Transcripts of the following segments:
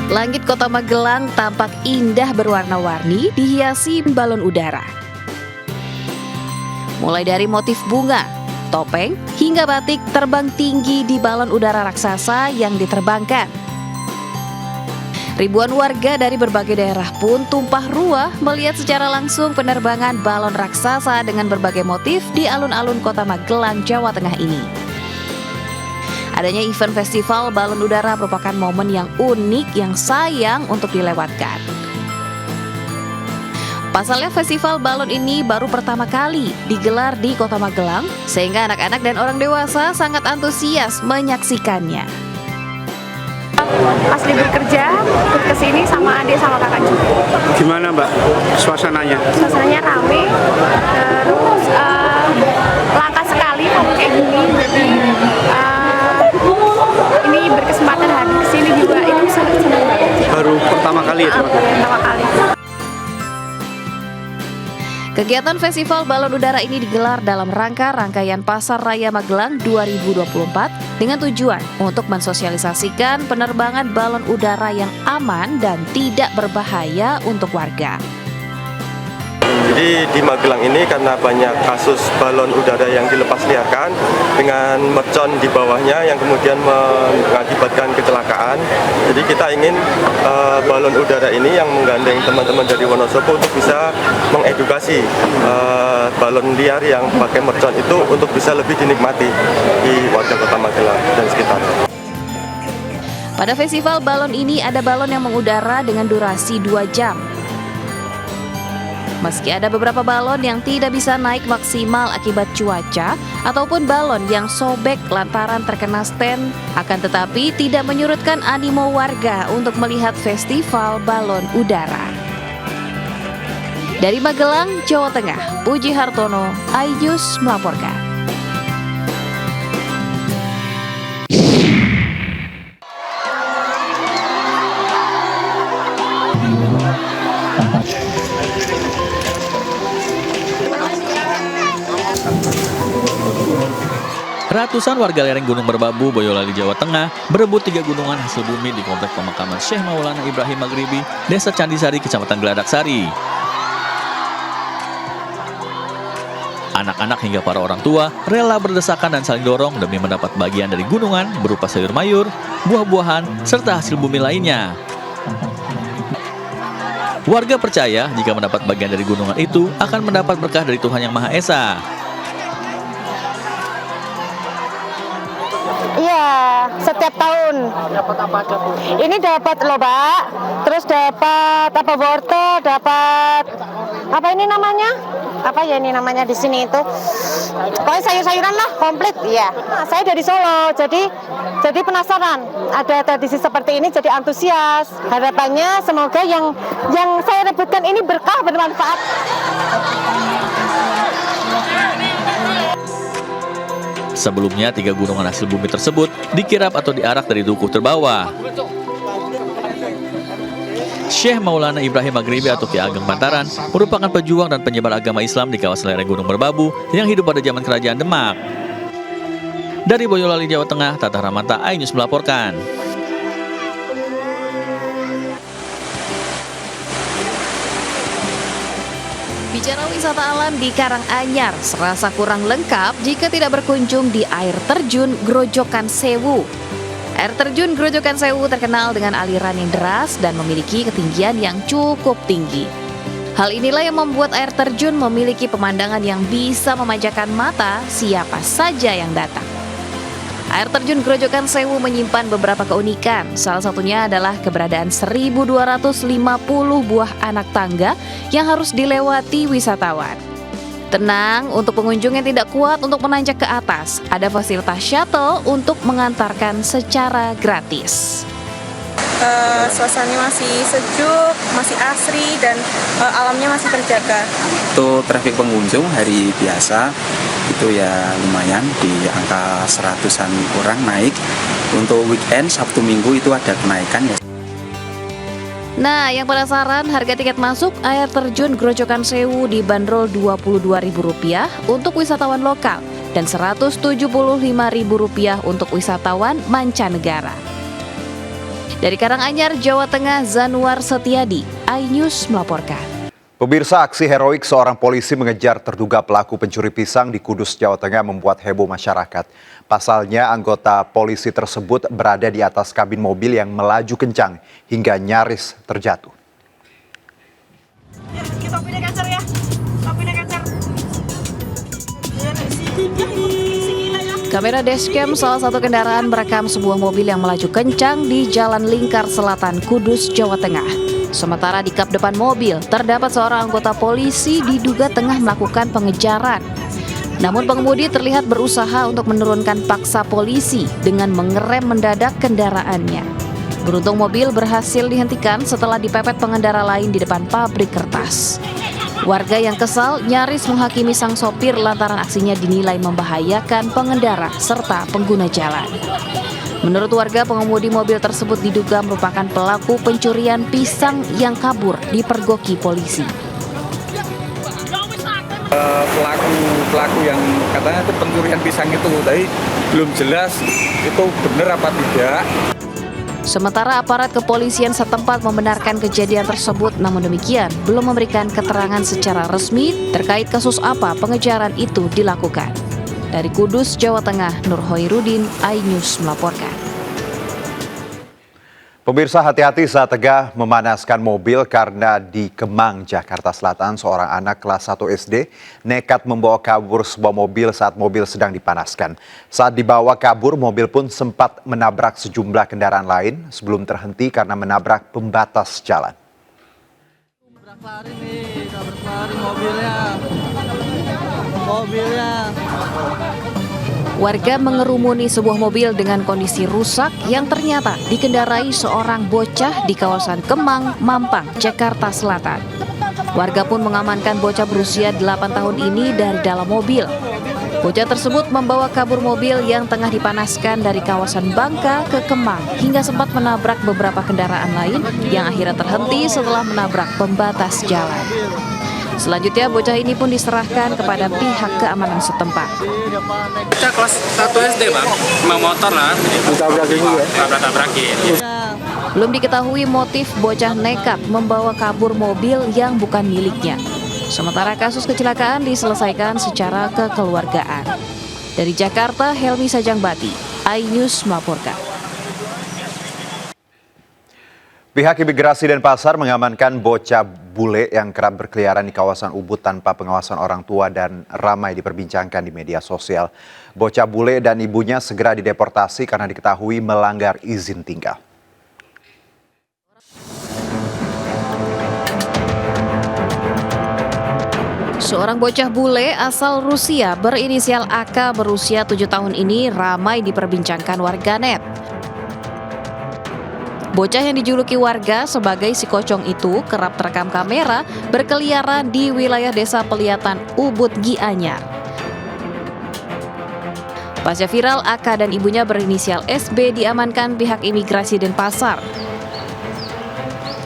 Langit Kota Magelang tampak indah berwarna-warni dihiasi balon udara. Mulai dari motif bunga, topeng, hingga batik terbang tinggi di balon udara raksasa yang diterbangkan. Ribuan warga dari berbagai daerah pun tumpah ruah melihat secara langsung penerbangan balon raksasa dengan berbagai motif di alun-alun Kota Magelang, Jawa Tengah ini. Adanya event festival balon udara merupakan momen yang unik yang sayang untuk dilewatkan. Pasalnya festival balon ini baru pertama kali digelar di Kota Magelang, sehingga anak-anak dan orang dewasa sangat antusias menyaksikannya. Pas libur kerja, ikut kesini sama adik sama kakak juga. Gimana Mbak suasananya? Suasananya rame, terus langka sekali kalau kayak gini. Jadi ini berkesempatan hadir kesini juga, itu sangat senang banget. Baru pertama kali ya? Pertama kali. Kegiatan festival balon udara ini digelar dalam rangka rangkaian Pasar Raya Magelang 2024 dengan tujuan untuk mensosialisasikan penerbangan balon udara yang aman dan tidak berbahaya untuk warga. Jadi di Magelang ini karena banyak kasus balon udara yang dilepas liarkan dengan mercon di bawahnya yang kemudian mengakibatkan kecelakaan. Jadi kita ingin balon udara ini yang menggandeng teman-teman dari Wonosobo untuk bisa mengedukasi balon liar yang pakai mercon itu untuk bisa lebih dinikmati di warga Kota Magelang dan sekitar. Pada festival balon ini ada balon yang mengudara dengan durasi 2 jam. Meski ada beberapa balon yang tidak bisa naik maksimal akibat cuaca ataupun balon yang sobek lantaran terkena stand, akan tetapi tidak menyurutkan animo warga untuk melihat festival balon udara. Dari Magelang, Jawa Tengah, Puji Hartono, iNews melaporkan. Ratusan warga lereng Gunung Merbabu, Boyolali, Jawa Tengah berebut 3 gunungan hasil bumi di komplek pemakaman Syekh Maulana Ibrahim Maghribi, Desa Candisari, Kecamatan Geladak Sari. Anak-anak hingga para orang tua rela berdesakan dan saling dorong demi mendapat bagian dari gunungan berupa sayur mayur, buah-buahan, serta hasil bumi lainnya. Warga percaya jika mendapat bagian dari gunungan itu akan mendapat berkah dari Tuhan Yang Maha Esa. Iya, setiap tahun. Dapat apa aja Bu? Ini dapat lobak, terus dapat apa wortel, dapat apa ini namanya? Apa ya ini namanya di sini itu? Pokoknya sayur-sayuran lah, komplit. Iya. Nah, saya dari Solo, jadi penasaran. Ada tradisi seperti ini, jadi antusias. Harapannya semoga yang saya rebutkan ini berkah, bermanfaat. Sebelumnya 3 gunungan hasil bumi tersebut dikirap atau diarak dari dukuh terbawah. Syekh Maulana Ibrahim Maghribi atau Ki Ageng Bantaran merupakan pejuang dan penyebar agama Islam di kawasan lereng Gunung Merbabu yang hidup pada zaman Kerajaan Demak. Dari Boyolali, Jawa Tengah, Tata Ramanta, iNews melaporkan. Bicara wisata alam di Karanganyar, serasa kurang lengkap jika tidak berkunjung di air terjun Grojogan Sewu. Air terjun Grojogan Sewu terkenal dengan aliran yang deras dan memiliki ketinggian yang cukup tinggi. Hal inilah yang membuat air terjun memiliki pemandangan yang bisa memanjakan mata siapa saja yang datang. Air terjun Grojogan Sewu menyimpan beberapa keunikan, salah satunya adalah keberadaan 1.250 buah anak tangga yang harus dilewati wisatawan. Tenang, untuk pengunjung yang tidak kuat untuk menanjak ke atas, ada fasilitas shuttle untuk mengantarkan secara gratis. Suasananya masih sejuk, masih asri, dan alamnya masih terjaga. Untuk trafik pengunjung hari biasa itu ya lumayan di angka 100-an orang naik. Untuk weekend Sabtu Minggu itu ada kenaikan ya. Nah, yang penasaran harga tiket masuk air terjun Grojogan Sewu dibanderol Rp22.000 untuk wisatawan lokal dan Rp175.000 untuk wisatawan mancanegara. Dari Karanganyar, Jawa Tengah, Zanuar Setiadi, iNews melaporkan. Pemirsa, aksi heroik seorang polisi mengejar terduga pelaku pencuri pisang di Kudus, Jawa Tengah membuat heboh masyarakat. Pasalnya, anggota polisi tersebut berada di atas kabin mobil yang melaju kencang hingga nyaris terjatuh. Kamera dashcam salah satu kendaraan merekam sebuah mobil yang melaju kencang di Jalan Lingkar Selatan, Kudus, Jawa Tengah. Sementara di kap depan mobil, terdapat seorang anggota polisi diduga tengah melakukan pengejaran. Namun pengemudi terlihat berusaha untuk menurunkan paksa polisi dengan mengerem mendadak kendaraannya. Beruntung mobil berhasil dihentikan setelah dipepet pengendara lain di depan pabrik kertas. Warga yang kesal nyaris menghakimi sang sopir lantaran aksinya dinilai membahayakan pengendara serta pengguna jalan. Menurut warga, pengemudi mobil tersebut diduga merupakan pelaku pencurian pisang yang kabur dipergoki polisi. Pelaku yang katanya itu pencurian pisang itu, tapi belum jelas itu benar apa tidak. Sementara aparat kepolisian setempat membenarkan kejadian tersebut, namun demikian belum memberikan keterangan secara resmi terkait kasus apa pengejaran itu dilakukan. Dari Kudus, Jawa Tengah, Nur Hoirudin, iNews melaporkan. Pemirsa, hati-hati saat tengah memanaskan mobil karena di Kemang, Jakarta Selatan, seorang anak kelas 1 SD nekat membawa kabur sebuah mobil saat mobil sedang dipanaskan. Saat dibawa kabur, mobil pun sempat menabrak sejumlah kendaraan lain sebelum terhenti karena menabrak pembatas jalan. Warga mengerumuni sebuah mobil dengan kondisi rusak yang ternyata dikendarai seorang bocah di kawasan Kemang, Mampang, Jakarta Selatan. Warga pun mengamankan bocah berusia 8 tahun ini dari dalam mobil. Bocah tersebut membawa kabur mobil yang tengah dipanaskan dari kawasan Bangka ke Kemang hingga sempat menabrak beberapa kendaraan lain yang akhirnya terhenti setelah menabrak pembatas jalan. Selanjutnya, bocah ini pun diserahkan kepada pihak keamanan setempat. Bocah kelas 1 SD, Bang. Mau motor lah. Tabrak-tabrakin. Belum diketahui motif bocah nekat membawa kabur mobil yang bukan miliknya. Sementara kasus kecelakaan diselesaikan secara kekeluargaan. Dari Jakarta, Helmi Sajangbati, iNews melaporkan. Pihak Imigrasi Denpasar mengamankan bocah bule yang kerap berkeliaran di kawasan Ubud tanpa pengawasan orang tua dan ramai diperbincangkan di media sosial. Bocah bule dan ibunya segera dideportasi karena diketahui melanggar izin tinggal. Seorang bocah bule asal Rusia berinisial AK berusia 7 tahun ini ramai diperbincangkan warganet. Bocah yang dijuluki warga sebagai si kocong itu kerap terekam kamera berkeliaran di wilayah desa Peliatan Ubud Gianyar. Pasca viral, AK dan ibunya berinisial SB diamankan pihak Imigrasi Denpasar.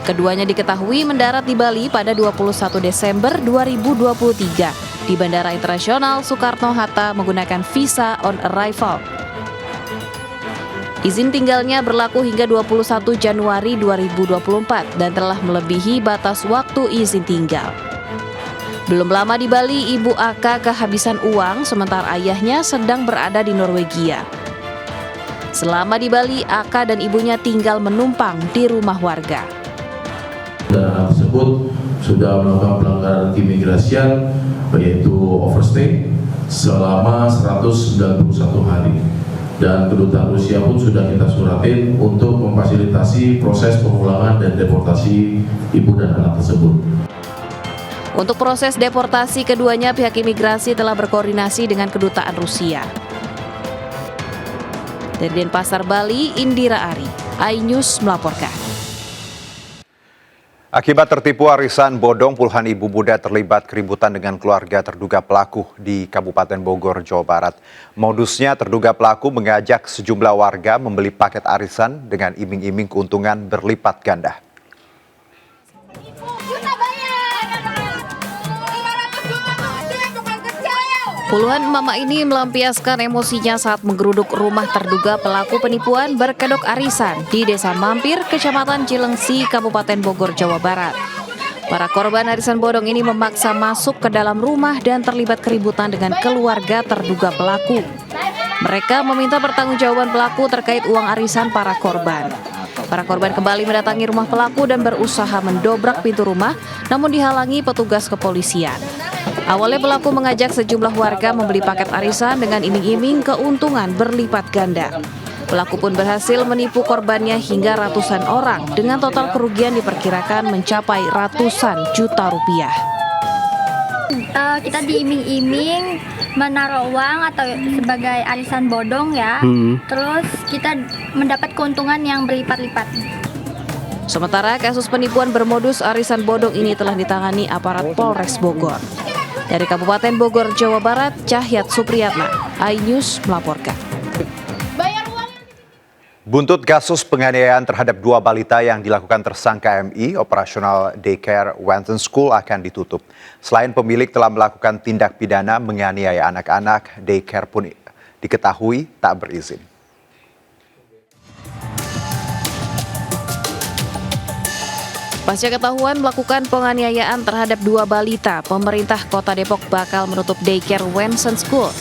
Keduanya diketahui mendarat di Bali pada 21 Desember 2023 di Bandara Internasional Soekarno-Hatta menggunakan visa on arrival. Izin tinggalnya berlaku hingga 21 Januari 2024 dan telah melebihi batas waktu izin tinggal. Belum lama di Bali, ibu AK kehabisan uang sementara ayahnya sedang berada di Norwegia. Selama di Bali, AK dan ibunya tinggal menumpang di rumah warga. Dan anak tersebut sudah melakukan pelanggaran keimigrasian yaitu overstay selama 191 hari. Dan kedutaan Rusia pun sudah kita suratin untuk memfasilitasi proses pemulangan dan deportasi ibu dan anak tersebut. Untuk proses deportasi keduanya, pihak imigrasi telah berkoordinasi dengan kedutaan Rusia. Dari Denpasar, Bali, Indira Ari, iNews melaporkan. Akibat tertipu arisan bodong, puluhan ibu muda terlibat keributan dengan keluarga terduga pelaku di Kabupaten Bogor, Jawa Barat. Modusnya, terduga pelaku mengajak sejumlah warga membeli paket arisan dengan iming-iming keuntungan berlipat ganda. Puluhan emak-emak ini melampiaskan emosinya saat menggeruduk rumah terduga pelaku penipuan berkedok arisan di Desa Mampir, Kecamatan Cilengsi, Kabupaten Bogor, Jawa Barat. Para korban arisan bodong ini memaksa masuk ke dalam rumah dan terlibat keributan dengan keluarga terduga pelaku. Mereka meminta pertanggungjawaban pelaku terkait uang arisan para korban. Para korban kembali mendatangi rumah pelaku dan berusaha mendobrak pintu rumah, namun dihalangi petugas kepolisian. Awalnya pelaku mengajak sejumlah warga membeli paket arisan dengan iming-iming keuntungan berlipat ganda. Pelaku pun berhasil menipu korbannya hingga ratusan orang dengan total kerugian diperkirakan mencapai ratusan juta rupiah. Kita diiming-iming menaruh uang atau sebagai arisan bodong ya, terus kita mendapat keuntungan yang berlipat-lipat. Sementara kasus penipuan bermodus arisan bodong ini telah ditangani aparat Polres Bogor. Dari Kabupaten Bogor, Jawa Barat, Cahyat Supriyatna, iNews melaporkan. Buntut kasus penganiayaan terhadap 2 balita yang dilakukan tersangka MI, operasional daycare Wenson School akan ditutup. Selain pemilik telah melakukan tindak pidana menganiaya anak-anak, daycare pun diketahui tak berizin. Pasca ketahuan melakukan penganiayaan terhadap 2 balita, pemerintah Kota Depok bakal menutup daycare Wenson School.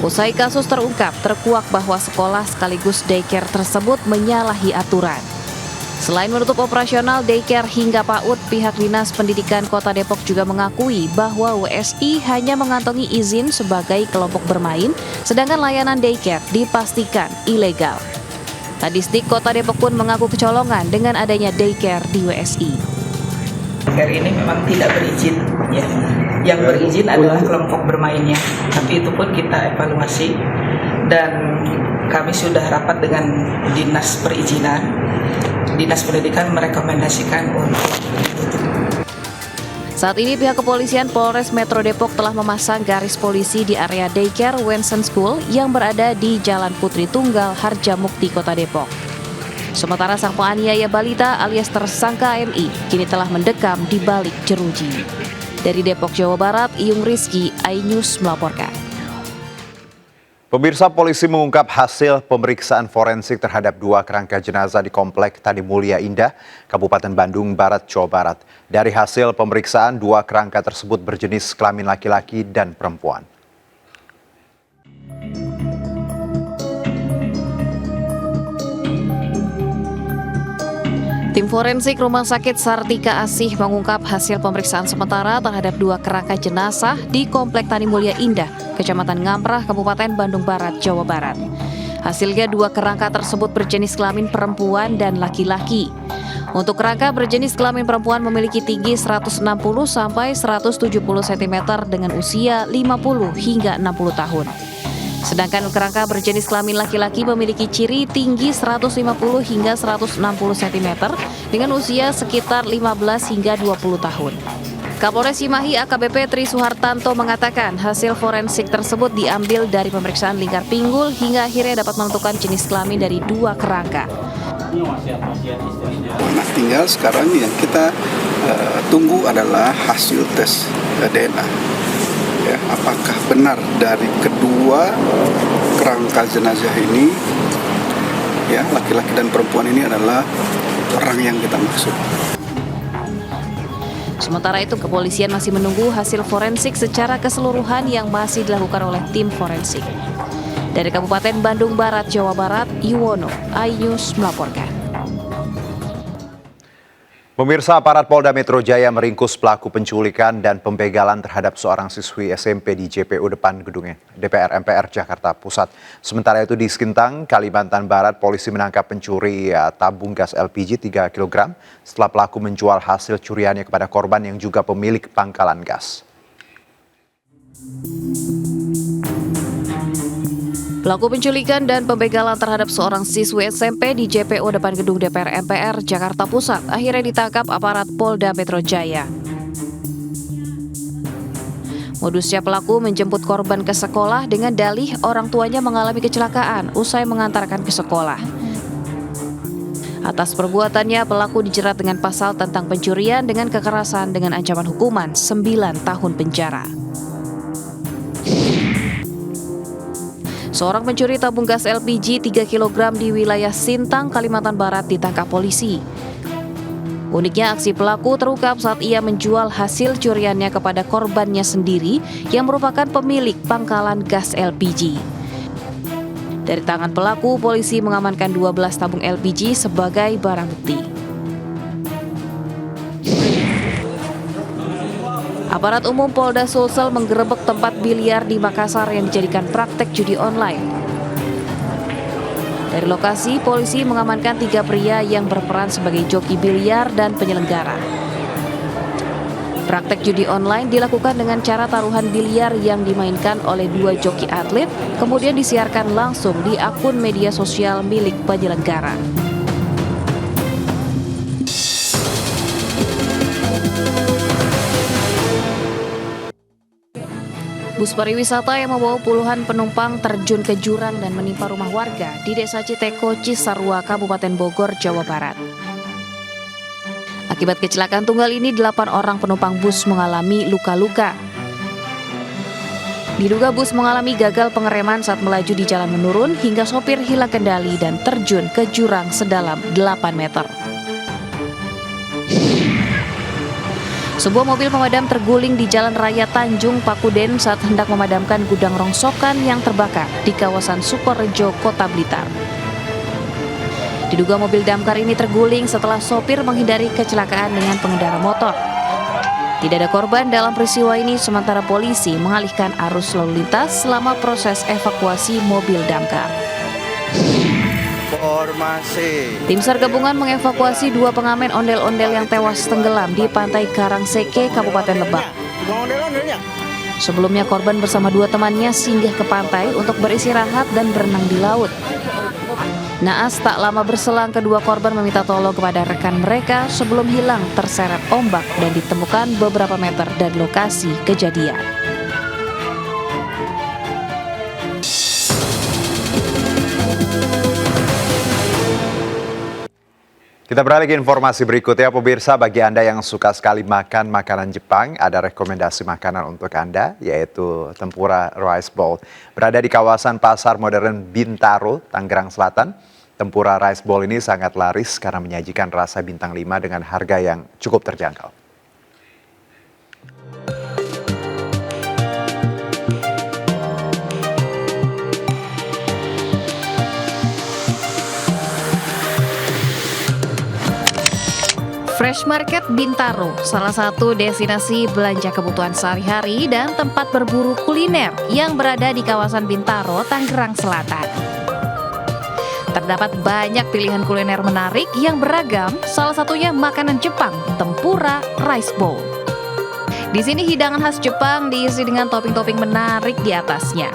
Usai kasus terungkap, terkuak bahwa sekolah sekaligus daycare tersebut menyalahi aturan. Selain menutup operasional daycare hingga PAUD, pihak Dinas Pendidikan Kota Depok juga mengakui bahwa WSI hanya mengantongi izin sebagai kelompok bermain, sedangkan layanan daycare dipastikan ilegal. Kadisdik Kota Depok pun mengaku kecolongan dengan adanya daycare di WSI. Daycare ini memang tidak berizin, ya. Yang berizin adalah kelompok bermainnya. Tapi itu pun kita evaluasi dan kami sudah rapat dengan Dinas Perizinan. Dinas Pendidikan merekomendasikan untuk ditutup. Saat ini pihak kepolisian Polres Metro Depok telah memasang garis polisi di area daycare Wenson School yang berada di Jalan Putri Tunggal, Harjamukti, Kota Depok. Sementara sang penganiaya balita alias tersangka MI kini telah mendekam di balik jeruji. Dari Depok, Jawa Barat, Iyung Rizky, iNews melaporkan. Pemirsa, polisi mengungkap hasil pemeriksaan forensik terhadap 2 kerangka jenazah di Komplek Tani Mulia Indah, Kabupaten Bandung Barat, Jawa Barat. Dari hasil pemeriksaan, 2 kerangka tersebut berjenis kelamin laki-laki dan perempuan. Tim forensik Rumah Sakit Sartika Asih mengungkap hasil pemeriksaan sementara terhadap 2 kerangka jenazah di Komplek Tani Mulia Indah, Kecamatan Ngamprah, Kabupaten Bandung Barat, Jawa Barat. Hasilnya 2 kerangka tersebut berjenis kelamin perempuan dan laki-laki. Untuk kerangka berjenis kelamin perempuan memiliki tinggi 160 sampai 170 cm dengan usia 50 hingga 60 tahun. Sedangkan kerangka berjenis kelamin laki-laki memiliki ciri tinggi 150 hingga 160 cm dengan usia sekitar 15 hingga 20 tahun. Kapolres Cimahi AKBP Tri Suhartanto mengatakan hasil forensik tersebut diambil dari pemeriksaan lingkar pinggul hingga akhirnya dapat menentukan jenis kelamin dari 2 kerangka. Nah, tinggal sekarang yang kita tunggu adalah hasil tes DNA. Ya, apakah benar dari kedua kerangka jenazah ini, ya, laki-laki dan perempuan ini adalah orang yang kita maksud. Sementara itu, kepolisian masih menunggu hasil forensik secara keseluruhan yang masih dilakukan oleh tim forensik. Dari Kabupaten Bandung Barat, Jawa Barat, Yuwono, iNews melaporkan. Pemirsa, aparat Polda Metro Jaya meringkus pelaku penculikan dan pembegalan terhadap seorang siswi SMP di JPU depan gedung DPR MPR Jakarta Pusat. Sementara itu di Sintang, Kalimantan Barat, polisi menangkap pencuri tabung gas LPG 3 kg setelah pelaku menjual hasil curiannya kepada korban yang juga pemilik pangkalan gas. Pelaku penculikan dan pembegalan terhadap seorang siswi SMP di JPO depan gedung DPR MPR Jakarta Pusat akhirnya ditangkap aparat Polda Metro Jaya. Modusnya pelaku menjemput korban ke sekolah dengan dalih orang tuanya mengalami kecelakaan usai mengantarkan ke sekolah. Atas perbuatannya, pelaku dijerat dengan pasal tentang pencurian dengan kekerasan dengan ancaman hukuman 9 tahun penjara. Seorang pencuri tabung gas LPG 3 kg di wilayah Sintang, Kalimantan Barat ditangkap polisi. Uniknya aksi pelaku terungkap saat ia menjual hasil curiannya kepada korbannya sendiri yang merupakan pemilik pangkalan gas LPG. Dari tangan pelaku, polisi mengamankan 12 tabung LPG sebagai barang bukti. Aparat umum Polda Sulsel menggerebek tempat biliar di Makassar yang dijadikan praktek judi online. Dari lokasi, polisi mengamankan 3 pria yang berperan sebagai joki biliar dan penyelenggara. Praktek judi online dilakukan dengan cara taruhan biliar yang dimainkan oleh 2 joki atlet, kemudian disiarkan langsung di akun media sosial milik penyelenggara. Bus pariwisata yang membawa puluhan penumpang terjun ke jurang dan menimpa rumah warga di Desa Citeko, Cisarua, Kabupaten Bogor, Jawa Barat. Akibat kecelakaan tunggal ini, 8 orang penumpang bus mengalami luka-luka. Diduga bus mengalami gagal pengereman saat melaju di jalan menurun hingga sopir hilang kendali dan terjun ke jurang sedalam 8 meter. Sebuah mobil pemadam terguling di Jalan Raya Tanjung Pakuden saat hendak memadamkan gudang rongsokan yang terbakar di kawasan Sukorejo, Kota Blitar. Diduga mobil damkar ini terguling setelah sopir menghindari kecelakaan dengan pengendara motor. Tidak ada korban dalam peristiwa ini, sementara polisi mengalihkan arus lalu lintas selama proses evakuasi mobil damkar. Tim SAR gabungan mengevakuasi 2 pengamen ondel-ondel yang tewas tenggelam di pantai Karangseke, Kabupaten Lebak. Sebelumnya korban bersama 2 temannya singgah ke pantai untuk beristirahat dan berenang di laut. Naas tak lama berselang, kedua korban meminta tolong kepada rekan mereka sebelum hilang terseret ombak dan ditemukan beberapa meter dari lokasi kejadian. Kita beralih ke informasi berikutnya, pemirsa. Bagi Anda yang suka sekali makan makanan Jepang, ada rekomendasi makanan untuk Anda, yaitu tempura rice bowl. Berada di kawasan Pasar Modern Bintaro, Tangerang Selatan, tempura rice bowl ini sangat laris karena menyajikan rasa bintang 5 dengan harga yang cukup terjangkau. Fresh Market Bintaro, salah satu destinasi belanja kebutuhan sehari-hari dan tempat berburu kuliner yang berada di kawasan Bintaro, Tangerang Selatan. Terdapat banyak pilihan kuliner menarik yang beragam, salah satunya makanan Jepang, tempura rice bowl. Di sini hidangan khas Jepang diisi dengan topping-topping menarik di atasnya.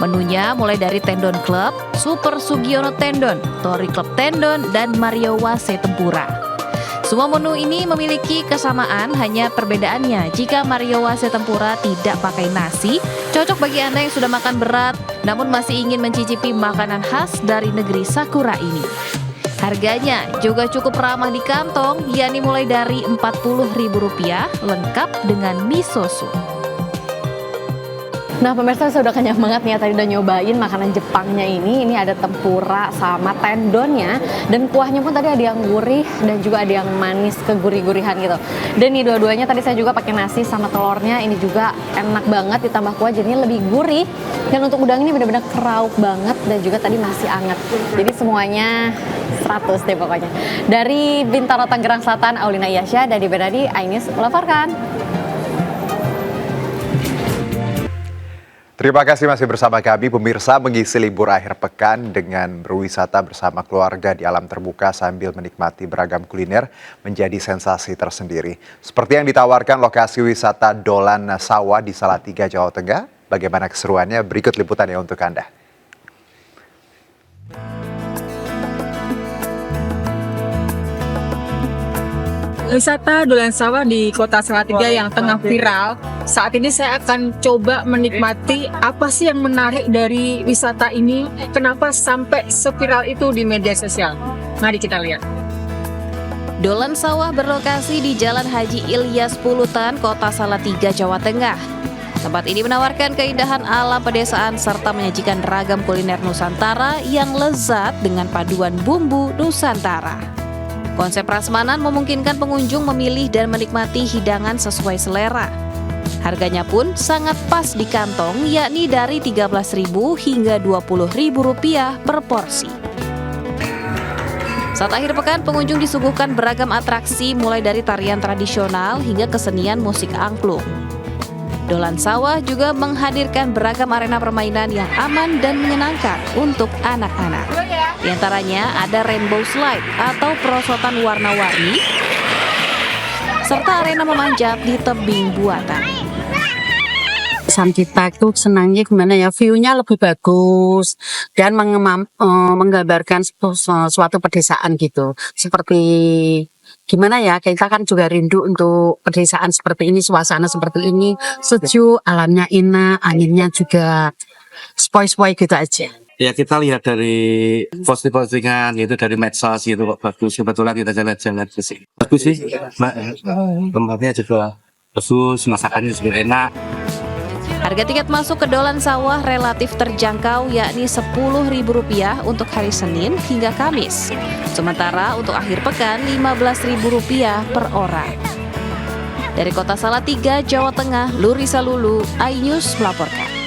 Menunya mulai dari Tendon Club, Super Sugiono Tendon, Tori Club Tendon, dan Mario Wase Tempura. Semua menu ini memiliki kesamaan, hanya perbedaannya jika Mario Wase Tempura tidak pakai nasi, cocok bagi Anda yang sudah makan berat namun masih ingin mencicipi makanan khas dari negeri Sakura ini. Harganya juga cukup ramah di kantong, yakni mulai dari Rp40.000 lengkap dengan miso soup. Nah pemirsa, saya udah kenyang banget nih ya, tadi udah nyobain makanan Jepangnya ini. Ini ada tempura sama tendonnya, dan kuahnya pun tadi ada yang gurih dan juga ada yang manis, kegurih-gurihan gitu. Dan ini dua-duanya tadi saya juga pakai nasi sama telurnya, ini juga enak banget, ditambah kuah jadinya lebih gurih. Dan untuk udang ini benar-benar keraup banget dan juga tadi masih anget. Jadi semuanya 100 deh pokoknya. Dari Bintaro, Tangerang Selatan, Aulina Iyasya, Dadi Bernadi, Ainis melaporkan. Terima kasih masih bersama kami, pemirsa. Mengisi libur akhir pekan dengan berwisata bersama keluarga di alam terbuka sambil menikmati beragam kuliner menjadi sensasi tersendiri. Seperti yang ditawarkan lokasi wisata Dolan Sawah di Salatiga, Jawa Tengah. Bagaimana keseruannya? Berikut liputannya untuk Anda. Wisata Dolan Sawah di Kota Salatiga yang tengah viral. Saat ini saya akan coba menikmati apa sih yang menarik dari wisata ini, kenapa sampai seviral itu di media sosial. Mari kita lihat. Dolan Sawah berlokasi di Jalan Haji Ilyas Pulutan, Kota Salatiga, Jawa Tengah. Tempat ini menawarkan keindahan alam pedesaan serta menyajikan ragam kuliner Nusantara yang lezat dengan paduan bumbu Nusantara. Konsep prasmanan memungkinkan pengunjung memilih dan menikmati hidangan sesuai selera. Harganya pun sangat pas di kantong, yakni dari Rp13.000 hingga Rp20.000 per porsi. Saat akhir pekan, pengunjung disuguhkan beragam atraksi mulai dari tarian tradisional hingga kesenian musik angklung. Dolan Sawah juga menghadirkan beragam arena permainan yang aman dan menyenangkan untuk anak-anak. Di antaranya ada rainbow slide atau perosotan warna-warni, serta arena memanjat di tebing buatan. Kita itu senangnya gimana ya, view-nya lebih bagus dan menggambarkan suatu pedesaan gitu. Seperti gimana ya, kita kan juga rindu untuk pedesaan seperti ini, suasana seperti ini, sejuk, alamnya enak, anginnya juga spoi-spoi gitu aja. Ya kita lihat dari posting-postingan itu dari medsos gitu kok bagus. Kebetulan kita jalan-jalan ke sini. Bagus sih, Mbak. Tempatnya juga bagus, masakannya juga enak. Harga tiket masuk ke Dolan Sawah relatif terjangkau, yakni Rp10.000 untuk hari Senin hingga Kamis. Sementara untuk akhir pekan Rp15.000 per orang. Dari Kota Salatiga, Jawa Tengah, Lurisa Lulu, iNews melaporkan.